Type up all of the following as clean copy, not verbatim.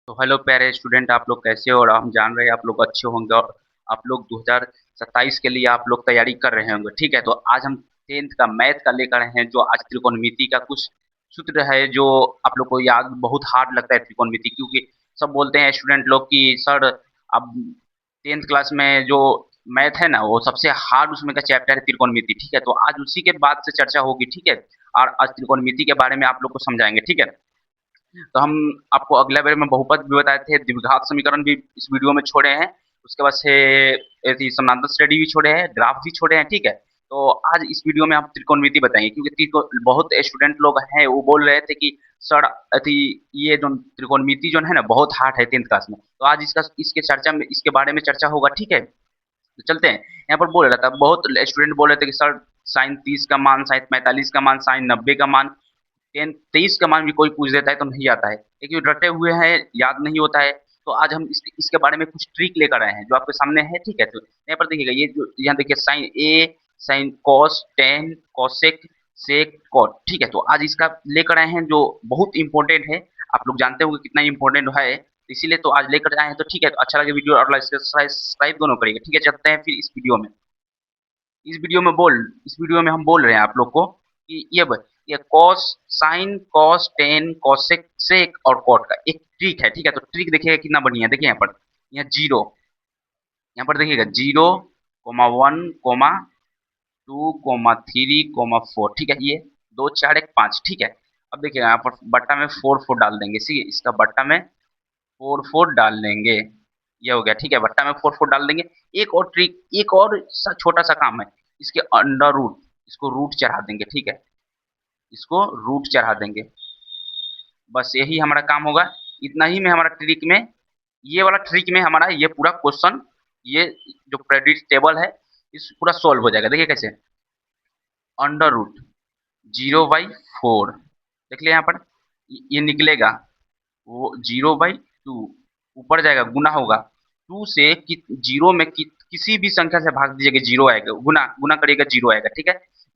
तो हेलो प्यारे स्टूडेंट, आप लोग कैसे हो? और हम जान रहे हैं आप लोग अच्छे होंगे और आप लोग 2027 के लिए आप लोग तैयारी कर रहे होंगे। ठीक है, तो आज हम 10th का मैथ का लेकर आए हैं, जो आज त्रिकोणमिति का कुछ सूत्र है जो आप लोग को याद बहुत हार्ड लगता है त्रिकोणमिति, क्योंकि सब बोलते हैं स्टूडेंट लोग कि सर अब 10th क्लास में जो मैथ है ना वो सबसे हार्ड उसमें का चैप्टर है त्रिकोणमिति। ठीक है, तो आज उसी के बाद से चर्चा होगी। ठीक है, और आज त्रिकोणमिति के बारे में आप लोग को समझाएंगे। ठीक है, तो हम आपको अगले बार में बहुपद भी बताए थे, द्विघात समीकरण भी इस वीडियो में छोड़े हैं। उसके बाद से समानांतर श्रेणी भी छोड़े हैं, ग्राफ भी छोड़े हैं। ठीक है, तो आज इस वीडियो में हम त्रिकोणमिति बताएंगे, क्योंकि बहुत स्टूडेंट लोग हैं वो बोल रहे थे कि सर अथी ये जो त्रिकोणमिति जो है ना बहुत हार्ड है 10th क्लास में। तो आज इसका इसके चर्चा में इसके बारे में चर्चा होगा। ठीक है, तो चलते हैं। यहाँ पर बोल रहा था, बहुत स्टूडेंट बोल रहे थे कि सर साइन 30 का मान, साइन 45 का मान, साइन 90 का मान, 23 का मान भी कोई पूछ देता है तो नहीं आता है, क्योंकि रटे हुए हैं, याद नहीं होता है। तो आज हम इसके बारे में कुछ ट्रिक लेकर आए हैं जो आपके सामने है। ठीक है, तो यहाँ पर देखिएगा, ये जो यहाँ देखिए साइन ए, साइन कॉस, टेन, कॉसेक, सेक, कॉट। ठीक है, तो आज इसका लेकर आए हैं जो बहुत इंपॉर्टेंट है। आप लोग जानते होंगे कितना इंपॉर्टेंट है, इसीलिए तो आज लेकर आए हैं। तो ठीक है, तो अच्छा लगे वीडियो और लाइक सब्सक्राइब दोनों करिएगा। ठीक है, चलते हैं फिर इस वीडियो में हम बोल रहे हैं आप लोग को कि ये cos, sine, cos, tan, cosec, sec और कॉट का एक ट्रिक है। ठीक है, तो ट्रिक देखिएगा कितना बढ़िया है। देखिए यहाँ जीरो, यहाँ पर देखिएगा 0,1,2,3,4। ठीक है, ये 2 4 1 5। ठीक है, अब देखिएगा यहाँ पर बट्टा में 4 4 डाल देंगे। ठीक है, इसका बट्टा में 4 4 डाल देंगे। ये हो गया। ठीक है, बट्टा में 4 4 डाल देंगे। एक और ट्रिक, एक और छोटा सा काम है, इसके अंडर रूट, इसको रूट चढ़ा देंगे। ठीक है, इसको रूट चढ़ा देंगे। बस यही हमारा काम होगा। इतना ही में हमारा ट्रिक में, ये वाला ट्रिक में हमारा ये पूरा क्वेश्चन, ये जो प्रेडिक्टेबल है, इस पूरा सॉल्व हो जाएगा। देखिए कैसे, अंडर रूट 0/4, देख लिया यहाँ पर, ये निकलेगा वो 0/2, ऊपर जाएगा गुना होगा। 2 से जीरो में किसी भी संख्या से भाग दीजिएगा, जीरो आएगा। गुना गुना करिएगा, जीरो आएगा। ठीक है,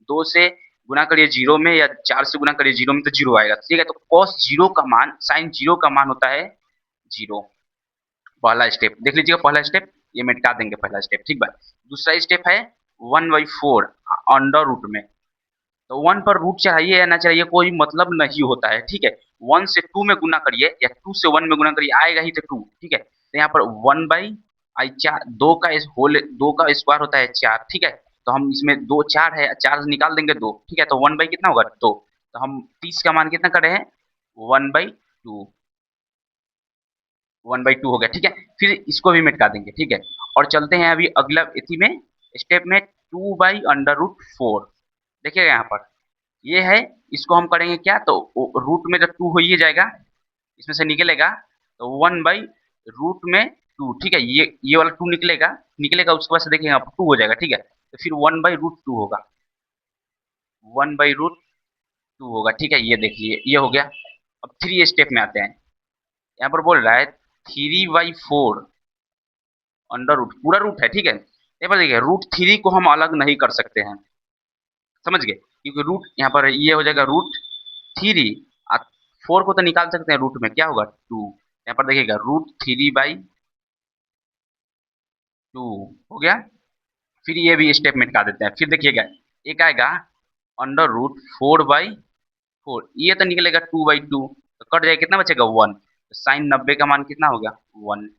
2 से गुना करिए जीरो में, या 4 से गुना करिए जीरो में, तो जीरो आएगा। ठीक है, तो कॉस जीरो का मान, साइन जीरो का मान होता है जीरो। पहला स्टेप देख लीजिएगा, पहला स्टेप ये मिटा देंगे, पहला स्टेप। ठीक बात। दूसरा स्टेप है 1/4 अंडर रूट में। तो 1 पर रूट चाहिए या ना चाहिए कोई मतलब नहीं होता है। ठीक है, 1 से 2 में गुना करिए या 2 से 1 में गुना करिए, आएगा ही तो 2। ठीक है, तो यहाँ पर 1 बाई आई, चार, दो का स्क्वायर होता है 4। ठीक है, तो हम इसमें दो, 4 है, 4 निकाल देंगे 2। ठीक है, तो 1 बाई कितना होगा 2। तो हम 30 का मान कितना कर रहे हैं, 1/2, 1/2 हो गया। ठीक है, फिर इसको भी मिटा देंगे। ठीक है, और चलते हैं अभी अगला इसी में, स्टेप में 2/√4। देखिएगा यहाँ पर ये है, इसको हम करेंगे क्या, तो रूट में जब 2 हो ही जाएगा, इसमें से निकलेगा, तो 1/रूट में 2। ठीक है, ये वाला 2 निकलेगा, निकलेगा उसके बाद से देखिएगा 2 हो जाएगा। ठीक है, तो फिर 1/√2 होगा, 1/√2 होगा। ठीक है, ये देख लिए, ये हो गया। अब 3 स्टेप में आते हैं। यहाँ पर बोल रहा है 3/4 अंडर रूट, पूरा रूट है। ठीक है, यहाँ पर देखिए √3 को हम अलग नहीं कर सकते हैं, समझ गए, क्योंकि रूट यहाँ पर ये हो जाएगा √3। 4 को तो निकाल सकते हैं, रूट में क्या होगा 2। यहाँ पर देखिएगा √3/2 हो गया। फिर ये भी स्टेप में निकाल देते हैं। फिर देखिएगा एक आएगा अंडर रूट 4/4, ये तो निकलेगा 2/2, तो कट जाएगा, कितना बचेगा 1। तो साइन 90 का मान कितना हो गया 1।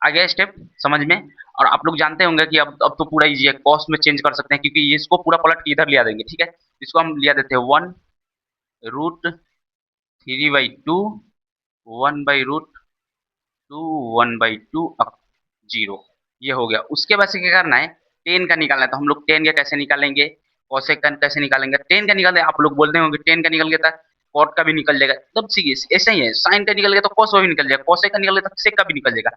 आ गया स्टेप समझ में। और आप लोग जानते होंगे कि अब तो पूरा इजी है, कॉस्ट में चेंज कर सकते हैं, क्योंकि ये इसको पूरा पलट के इधर लिया देंगे। ठीक है, इसको हम लिया देते हैं 1√3/2, 1/√2, 1/2 अब 0। ये हो गया। उसके बाद से क्या करना है, 10 का निकालना है। तो हम लोग 10 का कैसे निकालेंगे, कॉसेक का कैसे निकालेंगे, 10 का निकालते आप लोग बोलते होंगे 10 का निकल गया था, कॉट का भी निकल जाएगा। तब सीखिए ऐसा ही है, साइन का निकल गया तो कॉस का भी निकल जाएगा, कॉसेक का निकल गया तो सेक का भी निकल जाएगा,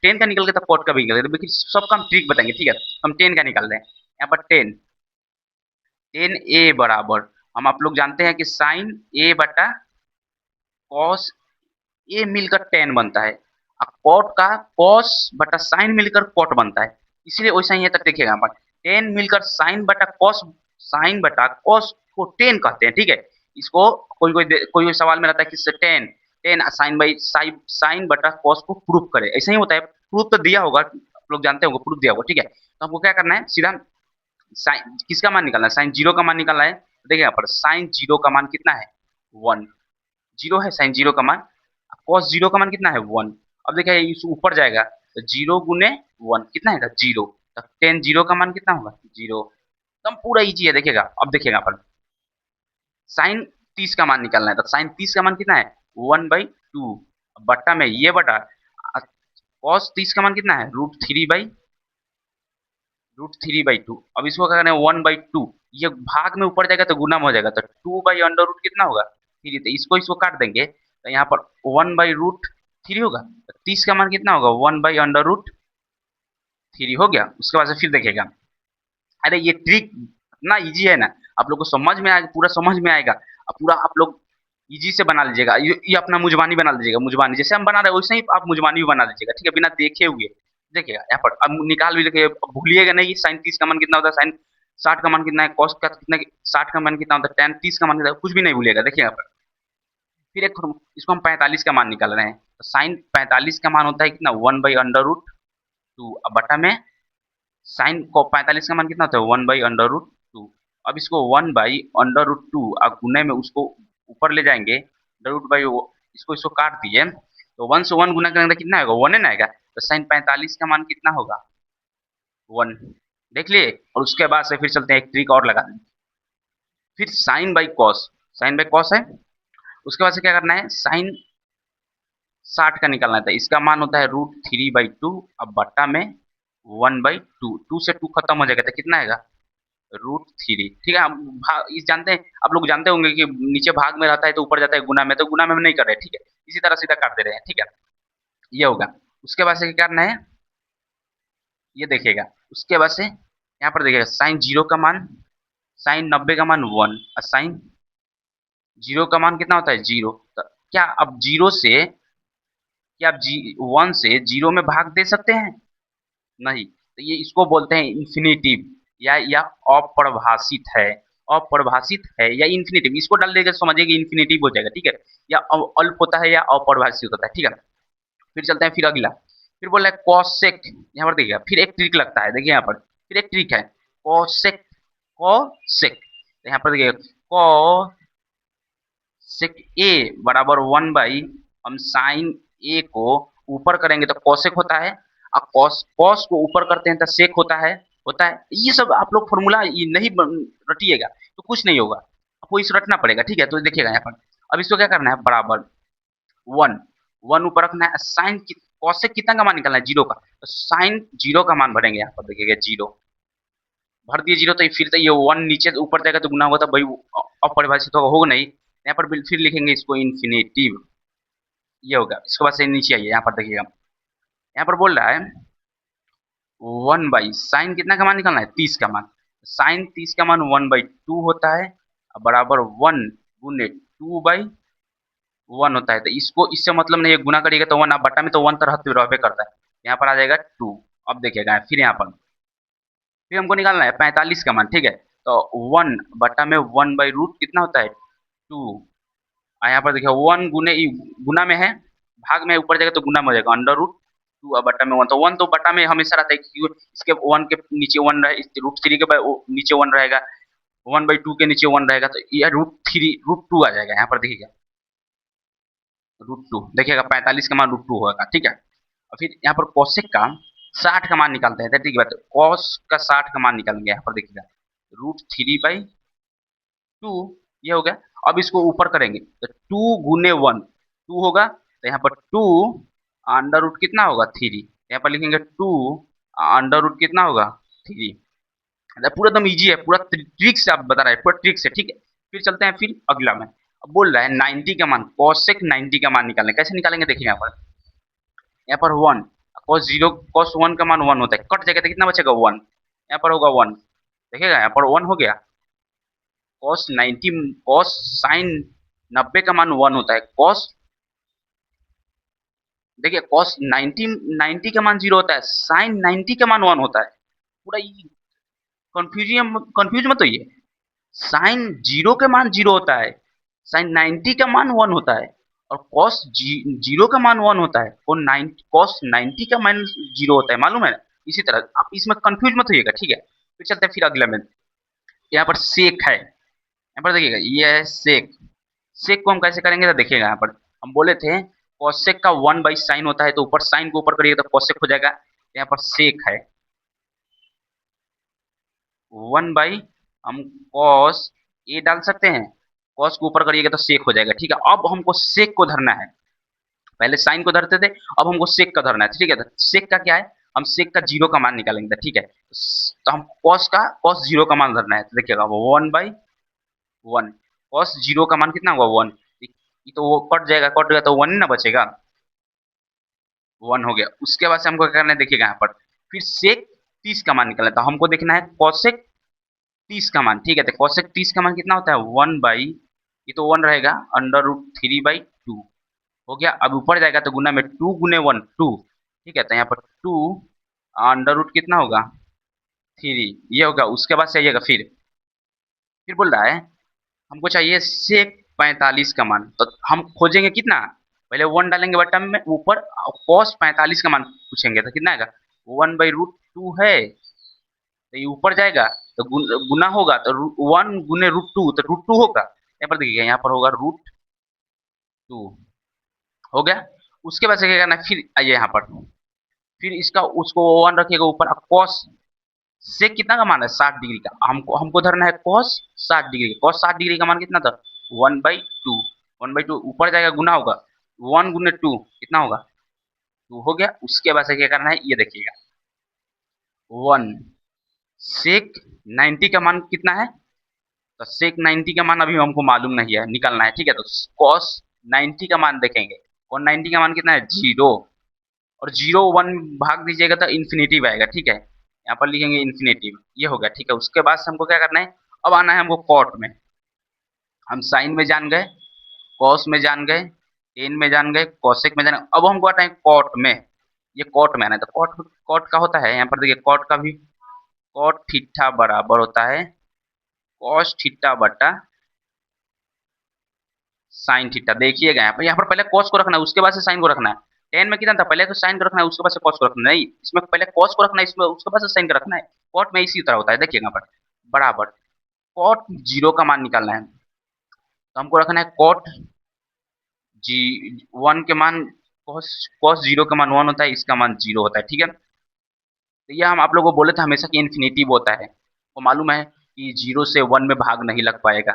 10 का निकल गया तो कॉट का भी निकल जाएगा। देखिए सबका हम ट्रिक बताएंगे। ठीक है, हम 10 का निकाल रहे हैं। यहाँ पर 10 ए बराबर, हम आप लोग जानते हैं कि साइन ए बटा कॉस ए मिलकर 10 बनता है, और कॉट का कॉस बटा साइन मिलकर कॉट बनता है। इसलिए वैसा ही है, तक देखिएगा यहाँ पर 10 मिलकर साइन बटा कॉस, साइन बटा कॉस को 10 कहते हैं। ठीक है, इसको कोई कोई सवाल में रहता है कि 10 10 साइन बाई साइन बटा कॉस को प्रूफ करे, ऐसा ही होता है। प्रूफ तो दिया होगा, आप लोग जानते होंगे प्रूफ दिया होगा, ठीक है। तो हमको क्या करना है, सीधा साइन किसका मान निकालना है, साइन जीरो का मान निकालना है। देखिए यहाँ पर साइन जीरो का मान कितना है, 1, जीरो है साइन जीरो का मान। कॉस जीरो का मान कितना है, 1। अब देखिए इस ऊपर जाएगा तो जीरो गुने 1 कितना है, जीरो। तो टेन जीरो का मान कितना होगा, जीरो। एकदम पूरा इजी है, देखिएगा। अब देखिएगा यहाँ पर साइन 30 का मान निकालना है, तो साइन 30 का मान कितना है, 1/2 बट्टा में ये बटा कॉस 30 का मान कितना है, √3/2। अब इसको क्या करना है, 1/2, ये भाग में ऊपर जाएगा तो गुना में हो जाएगा, तो 2/√, कितना होगा, 3। तो इसको इसको काट देंगे तो यहाँ पर 1/√3 होगा। तो 30 का मान कितना होगा, 1/√3 हो गया। उसके बाद से फिर देखिएगा, अरे ये ट्रिक इतना इजी है ना, आप लोग को समझ में आएगा, पूरा समझ में आएगा। अब पूरा आप लोग इजी से बना लीजिएगा। ये अपना मुजबानी बना लीजिएगा, मुजबानी जैसे हम बना रहे हैं वैसे ही आप मुजबानी भी बना लीजिएगा, ठीक है, बिना देखे हुए। देखिएगा यहाँ पर अब निकाल भी देखिए, भूलिएगा नहीं साइन 30 का मान कितना होता है, साइन 60 का मान कितना है, कॉस का कितना, 60 का मान कितना होता है, टेन 30 का मान कितना है, कुछ भी नहीं भूलिएगा। देखिए यहाँ पर फिर एक इसको हम 45 का मान निकाल रहे हैं, तो साइन 45 का मान होता है कितना, 1/√2। अब बटा में साइन को 45 का मान कितना होता है, 1/√2। अब इसको 1/√2 अब गुने में उसको ऊपर ले जाएंगे, रूट बाई इसको इसको काट दिए तो 1 से 1 गुना करेंगे कितना आएगा, 1 है ना आएगा। तो साइन 45 का मान कितना होगा, 1। देख लिए। और उसके बाद से फिर चलते हैं, एक ट्रिक और लगा दें। फिर sine by cos, sine by cos है। उसके बाद से क्या करना है, साइन 60 का निकालना था, इसका मान होता है √3/2। अब बट्टा में 1/2, 2 से 2 खत्म हो जाएगा तो कितना आएगा, √3। ठीक है, हम इस जानते हैं, आप लोग जानते होंगे कि नीचे भाग में रहता है तो ऊपर जाता है गुना में, तो गुना में हम नहीं कर रहे, ठीक है, इसी तरह सीधा काट दे रहे हैं, ठीक है, ये होगा। उसके बाद से क्या करना है, ये देखिएगा। उसके बाद से यहाँ पर देखिएगा साइन जीरो का मान, साइन 90 का मान 1, और साइन जीरो का मान कितना होता है, 0। तो क्या अब जीरो से, क्या आप 1 से जीरो में भाग दे सकते हैं, नहीं। तो ये इसको बोलते हैं इन्फिनिटिव, या अपरिभाषित है, अपरिभाषित है या इन्फिनिटिव, इसको डाल देगा समझिए कि इन्फिनिटिव हो जाएगा, ठीक है। या अल्प होता है या अपरिभाषित होता है, ठीक है। फिर चलते हैं, फिर अगला, फिर बोल रहा है कॉसेक। यहाँ पर देखिएगा फिर एक ट्रिक लगता है, देखिए यहाँ पर फिर एक ट्रिक है, कॉसेक, कॉसेक। यहाँ पर देखिए कॉसेक ए बराबर 1 हम साइन ए को ऊपर करेंगे तो कॉसेक होता है, और कॉस कॉस को ऊपर करते हैं तो सेक होता है। ये सब आप लोग फॉर्मूला ये नहीं रटिएगा तो कुछ नहीं होगा, आपको इसे रटना पड़ेगा, ठीक है। तो देखिएगा यहाँ पर अब इसको क्या करना है, बराबर 1, 1 ऊपर रखना है, साइन कॉसेक कितना का मान निकालना है, 0 का। तो साइन 0 का मान भरेंगे, यहाँ पर देखिएगा 0 भर दिए 0, तो फिर तो ये 1 नीचे ऊपर जाएगा तो गुना होगा, तो भाई अपरिभाषित होगा नहीं। यहाँ पर फिर लिखेंगे इसको इन्फिनेटिव, ये होगा। इसके बाद से नीचे आइए, यहाँ पर देखिएगा, यहाँ पर बोल रहा है 1 साइन कितना का मान निकालना है, 30 का मान। साइन 30 का मान 1/2 होता है, बराबर 1 गुने 2/1 होता है। तो इसको इससे मतलब नहीं है, गुना करिएगा तो 1, अब बटा में तो 1 तरह रहबे करता है, यहाँ पर आ जाएगा 2। अब देखिएगा फिर यहाँ पर फिर हमको निकालना है 45 का मान, ठीक है। तो 1 बटा में 1/√, कितना होता है, 2। यहाँ पर देखिए 1 गुने गुना में है, भाग में ऊपर जाएगा तो गुना में हो जाएगा, √2 बटा में 1। तो 1 तो बटा में हमेशा रहता है, क्योंकि इसके 1 के नीचे 1 रहे, √3 के नीचे 1 रहेगा, 1/2 के नीचे 1 रहेगा, तो यह √2 आ जाएगा। यहाँ पर देखिएगा √2, देखिएगा 45 का मान √2 होगा, ठीक है। और फिर यहाँ पर कॉसेक का 60 का मान निकालते हैं, ठीक है। कॉस का 60 का मान निकालेंगे, यहाँ पर देखिएगा √3/2, ये हो गया। अब इसको ऊपर करेंगे तो 2 गुने 1, 2 होगा, तो यहाँ पर 2 अंडर रूट कितना होगा, 3। यहाँ पर लिखेंगे 2 अंडर रूट कितना होगा, 3। पूरा एकदम इजी है, पूरा ट्रिक से आप बता रहे हैं, पूरा ट्रिक से, ठीक है। फिर चलते हैं फिर अगला में, अब बोल रहा है 90 का मान, कॉसेक 90 का मान निकालने, कैसे निकालेंगे देखिए। यहाँ पर 1 cos 1 का मान 1 होता है, कट जाएगा तो कितना बचेगा, 1। यहाँ पर होगा 1, देखिएगा यहाँ पर 1 हो गया। cos साइन 90 का मान 1 होता है, cos देखिए cos 90 का मान 0 होता है, साइन 90 का मान 1 होता है। पूरा कंफ्यूज मत होइए, साइन 0 के मान 0 होता है, साइन 90 का मान 1 होता है। और कॉस जीरो का मान 1 होता है और कॉस 90 का मान 0 होता है, मालूम है ना? इसी तरह आप इसमें कंफ्यूज मत होइएगा, ठीक है? फिर चलते हैं फिर अगला में। यहाँ पर सेक है, यहाँ पर देखिएगा ये है सेक। सेक को हम कैसे करेंगे तो देखिएगा यहाँ पर हम बोले थे कॉसेक का 1/sin होता है, तो ऊपर साइन को ऊपर करिएगा तो कॉसेक हो जाएगा। यहाँ पर सेक है 1 बाई, हम कॉस ए डाल सकते हैं, कॉस को ऊपर करिएगा तो सेक हो जाएगा, ठीक है? अब हमको सेक को धरना है, पहले साइन को धरते थे, अब हमको सेक का धरना है, ठीक है? तो सेक का क्या है, हम सेक का जीरो का मान निकालेंगे, ठीक है? तो हम कॉस जीरो का मान धरना है, तो देखिएगा 1/1, कॉस जीरो का मान कितना होगा 1, ये तो वो कट गया तो 1 ही ना बचेगा, 1 हो गया। उसके बाद से हमको क्या करना है देखिएगा यहाँ पर, फिर सेक 30 का मान निकालना है, तो हमको देखना है कॉसेक 30 का मान, ठीक है? तो कॉसेक 30 का मान कितना होता है 1/, ये तो 1 रहेगा, √3/2 हो गया। अब ऊपर जाएगा तो गुना में 2 गुने 1 2, ठीक है? तो यहाँ पर 2 अंडर रूट कितना होगा 3, ये होगा। उसके बाद से आइएगा फिर बोल रहा है हमको चाहिए सेक 45 का मान, तो हम खोजेंगे कितना, पहले 1 डालेंगे बटन में ऊपर, कॉस 45 का मान पूछेंगे तो कितना आएगा 1/√2 है, तो ये ऊपर जाएगा तो गुना होगा तो 1 गुने √2 तो √2 होगा। यहाँ पर देखिएगा यहाँ पर होगा √2 हो गया। उसके बाद से क्या करना है, फिर आइए यहाँ पर, फिर इसका उसको 1 रखिएगा ऊपर। अब कॉस से कितना का मान है 60 डिग्री का, हमको हमको धरना है कॉस 60 डिग्री, कॉस 60 डिग्री का मान कितना था 1/2, 1/2 ऊपर जाएगा गुना होगा, 1 गुने 2 कितना होगा 2 हो गया। उसके बाद से क्या करना है ये देखिएगा 1, सेक 90 का मान कितना है, तो सेक 90 का मान अभी हमको मालूम नहीं है, निकालना है, ठीक है? तो कॉस 90 का मान देखेंगे, और 90 का मान कितना है 0, और 0 1 भाग दीजिएगा तो इन्फिनेटिव आएगा, ठीक है? यहाँ पर लिखेंगे इन्फिनेटिव, ये हो गया, ठीक है? उसके बाद से हमको क्या करना है, अब आना है हमको कॉट में। हम साइन में जान गए, कॉस में जान गए, टेन में जान गए, कॉसेक में जान गए, अब हमको आता है कॉट में। ये कॉट में आना है, तो कॉट कॉट का होता है यहाँ पर देखिए, कॉट का भी कॉट थीटा बराबर होता है कॉस थीटा बटा साइन थीटा। देखिएगा यहाँ पर पहले कॉस को रखना है, उसके बाद से साइन को रखना है। टेन में कितना था, पहले तो साइन को रखना है उसके बाद से कॉस को रखना है, नहीं इसमें पहले कॉस को रखना है, इसमें उसके बाद से साइन को रखना है। कॉट में इसी तरह होता है, देखिएगा यहाँ पर बराबर कॉट जीरो का मान निकालना है, तो हमको रखना है कॉट जी 1 के मान, कॉस कॉस जीरो का मान 1 होता है, इसका मान 0 होता है, ठीक है? तो यह हम आप लोगों को बोले थे हमेशा कि इन्फिनिटिव होता है, वो मालूम है कि 0 से 1 में भाग नहीं लग पाएगा।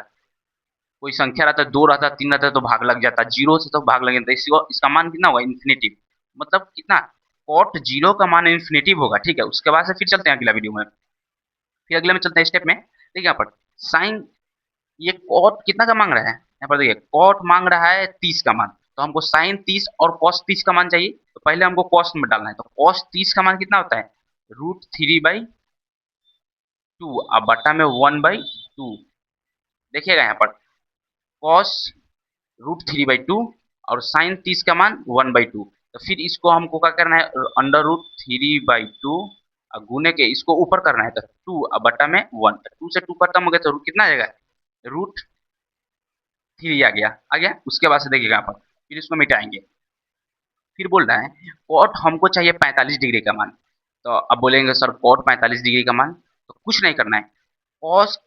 कोई संख्या रहता है 2 रहता है 3 रहता है तो भाग लग जाता है, 0 से तो भाग लग जाता है, इसका मान कितना होगा इन्फिनिटिव, मतलब कितना कॉट जीरो का मान इन्फिनिटिव होगा, ठीक है? उसके बाद से फिर चलते हैं अगला वीडियो में, फिर अगले में चलते हैं स्टेप में। देखिए यहाँ पर साइन, ये कॉट कितना का मांग रहा है, यहाँ पर देखिए कॉट मांग रहा है 30 का मान, तो हमको साइन 30 और कॉस 30 का मान चाहिए, तो पहले हमको कॉस में डालना है, तो कॉस 30 का मान कितना होता है √3/2, अब बटा में 1/2। देखिएगा यहाँ पर कॉस √3/2 और साइन 30 का मान 1/2, तो फिर इसको हमको क्या करना है √3/2 और गुने के इसको ऊपर करना है, तो 2 और बटा में 1, तो 2 से 2 खत्म हो गया तो कितना आ जाएगा √3 आ गया। उसके बाद से देखिएगा यहाँ पर फिर इसको मिटाएंगे, फिर बोल रहा है कॉट हमको चाहिए 45 डिग्री का मान, तो अब बोलेंगे सर कॉट 45 डिग्री का मान, तो कुछ नहीं करना है, कॉस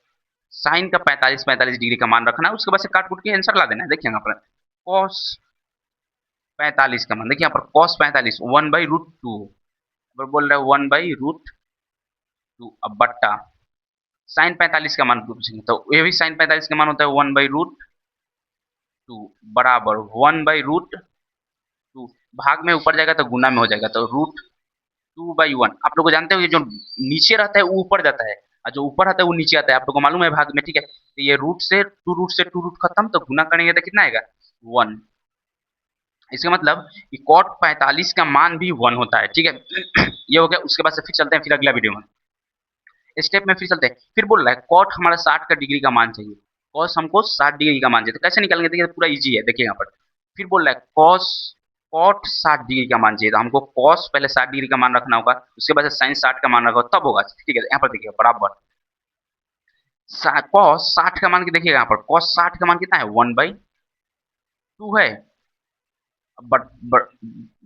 साइन का 45 डिग्री का मान रखना है, उसके बाद से काट कूट के आंसर ला देना है। देखिए यहाँ पर कॉस 45 का मान, देखिए यहाँ पर कॉस 45 1/√2, बोल रहा है 1/√2, अब बट्टा साइन 45 का मान पूछेंगे, तो ये भी साइन 45 का मान होता है 1/√2 बराबर 1/√2, भाग में ऊपर जाएगा तो गुना में हो जाएगा, तो √2/1। आप लोग को जानते हो ये जो नीचे रहता है वो ऊपर जाता है, और जो ऊपर रहता है वो नीचे आता है, आप लोग को मालूम है भाग में, ठीक है? तो ये रूट से टू रूट खत्म, तो गुना करेंगे तो कितना आएगा 1। इसका मतलब कि कॉट 45 का मान भी 1 होता है, ठीक है? ये हो गया। उसके बाद से फिर चलते हैं फिर अगला वीडियो में, स्टेप में फिर चलते हैं। फिर बोल रहा है कॉट हमारा 60 का डिग्री का मान चाहिए, कॉस हमको 60 डिग्री का मान चाहिए, तो कैसे निकालेंगे देखिए पूरा इजी है, देखिए यहाँ पर फिर बोल रहा है कॉस कॉट 60 डिग्री का मान चाहिए, तो हमको कॉस पहले 60 डिग्री का मान रखना होगा, उसके बाद साइन 60 का मान रखा होगा, तब होगा, ठीक है? यहाँ पर देखिए बराबर कॉस 60 का मान देखिएगा यहाँ पर कॉस 60 का मान कितना है 1/2 है, बट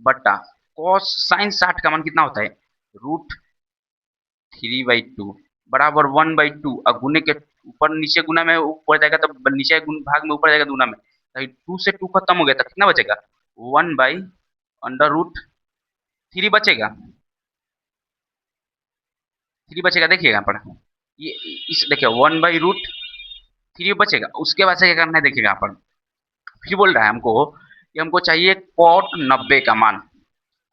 बट्टा कॉस साइन 60 का मान कितना होता है, √3/2 बराबर 1/2। अब गुने के ऊपर नीचे गुना में ऊपर जाएगा तो नीचे भाग में ऊपर जाएगा गुना में, तो 2 से 2 खत्म हो गया तो कितना बचेगा, 1/√3 बचेगा। 3 बचेगा, देखिएगा यहाँ पर, ये इस देखिए 1/√3 बचेगा। उसके बाद से क्या करना है देखिएगा यहाँ पर, फिर बोल रहा है हमको कि हमको चाहिए cot 90 का मान।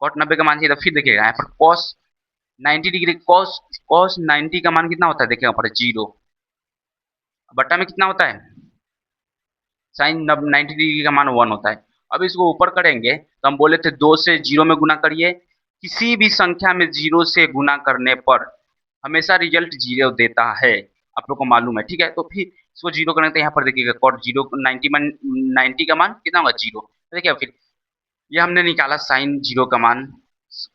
cot 90 का मान चाहिए, तो फिर देखिएगा यहाँ पर cos 90 डिग्री, cos 90 का मान कितना होता है देखिएगा यहाँ पर 0, बट्टा में कितना होता है, साइन 90 डिग्री का मान 1 होता है। अब इसको ऊपर करेंगे तो हम बोले थे 2 से 0 में गुना करिए, किसी भी संख्या में 0 से गुना करने पर हमेशा रिजल्ट 0 देता है, आप लोग को मालूम है, ठीक है। तो फिर इसको 0 करने तो यहाँ पर देखिएगा कॉट 0 90 का मान कितना होगा 0, तो देखिए फिर ये हमने निकाला साइन 0 का मान,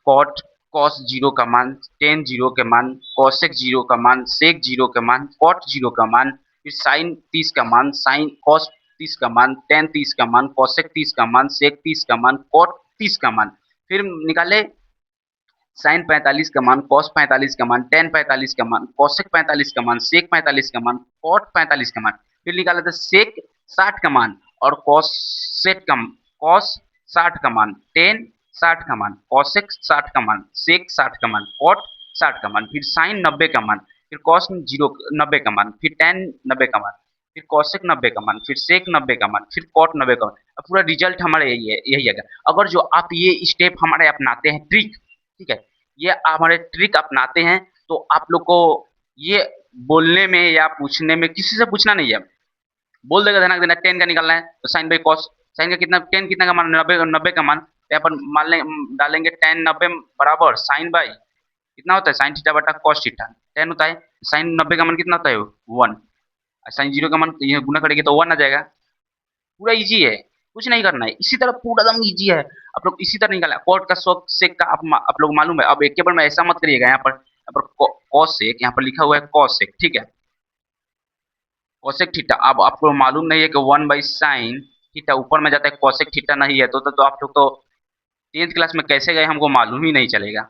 कॉट कॉस 0 का मान, टेन 0 के मान, कॉसेक 0 का मान, सेक 0 का मान, कॉट 0 का मान, फिर साइन 30 का मान, साइन कॉस 30 का मान, टेन 30 का मान, कॉसेक 30 का मान, सेक 30 का मान, कॉट 30 का मान। फिर निकाले साइन 45 का मान, कॉस 45 का मान, टेन 45 का मान, कॉसेक 45 का मान, सेक 45 का मान, कॉट 45 का मान। फिर निकाला था सेक 60 का मान और कॉस 60 का मान, टेन 60 का मान, कॉसेक 60 का मान, सेक 60 का मान, कॉट 60 का मान, फिर साइन 90 का मान, फिर कॉस 90 का मान, फिर टेन 90 का मान, फिर कॉसेक 90 का मान, फिर सेक 90 का मान, फिर कॉट 90 का मान। अब पूरा रिजल्ट हमारा यही है। अगर जो आप ये स्टेप हमारे अपनाते हैं ट्रिक, ठीक है, ये हमारे ट्रिक अपनाते हैं तो आप लोग को ये बोलने में या पूछने में किसी से पूछना नहीं है, बोल देगा धना देना टेन का निकालना है तो साइन बाई कॉस, साइन का कितना, टेन कितना का मान, 90 का मान, तो यहाँ पर मान लें डालेंगे टेन 90 बराबर साइन बाई कितना होता है साइन थीटा बटा कॉस थीटा, टेन होता है, साइन 90 का मान कितना होता है 1, साइन 0 का मान ये गुना करेंगे तो 1 आ जाएगा। पूरा इजी है, कुछ नहीं करना है, इसी तरह पूरा एकदम इजी है। आप लोग इसी तरह निकालना, कॉट का शॉक सेक का आप लोग मालूम है। अब एक के बार में ऐसा मत करिएगा, यहाँ पर कॉस सेक, यहाँ पर लिखा हुआ है कॉस सेक, ठीक है, कॉसेक थीटा। अब आपको मालूम नहीं है कि 1/साइन थीटा ऊपर में जाता है, कॉसेक थीटा नहीं है तो आप लोग तो 10th क्लास में कैसे गए हमको मालूम ही नहीं चलेगा।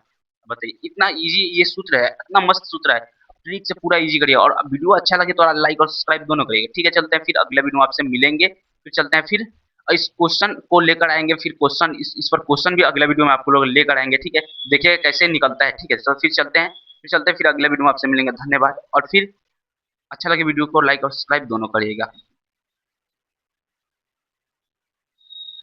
बताइए, इतना इजी ये सूत्र है, इतना मस्त सूत्र है, ट्रिक से पूरा इजी करिए। और वीडियो अच्छा लगे तो लाइक और सब्सक्राइब दोनों करिएगा, ठीक है। चलते हैं फिर अगले वीडियो में आपसे मिलेंगे, फिर चलते हैं फिर इस क्वेश्चन को लेकर आएंगे, फिर क्वेश्चन इस पर क्वेश्चन भी अगले वीडियो में आपको लोग लेकर आएंगे, ठीक है। देखिए कैसे निकलता है, ठीक है। तो फिर अगले वीडियो में आपसे मिलेंगे, धन्यवाद। और फिर अच्छा लगे वीडियो को लाइक और सब्सक्राइब दोनों करिएगा।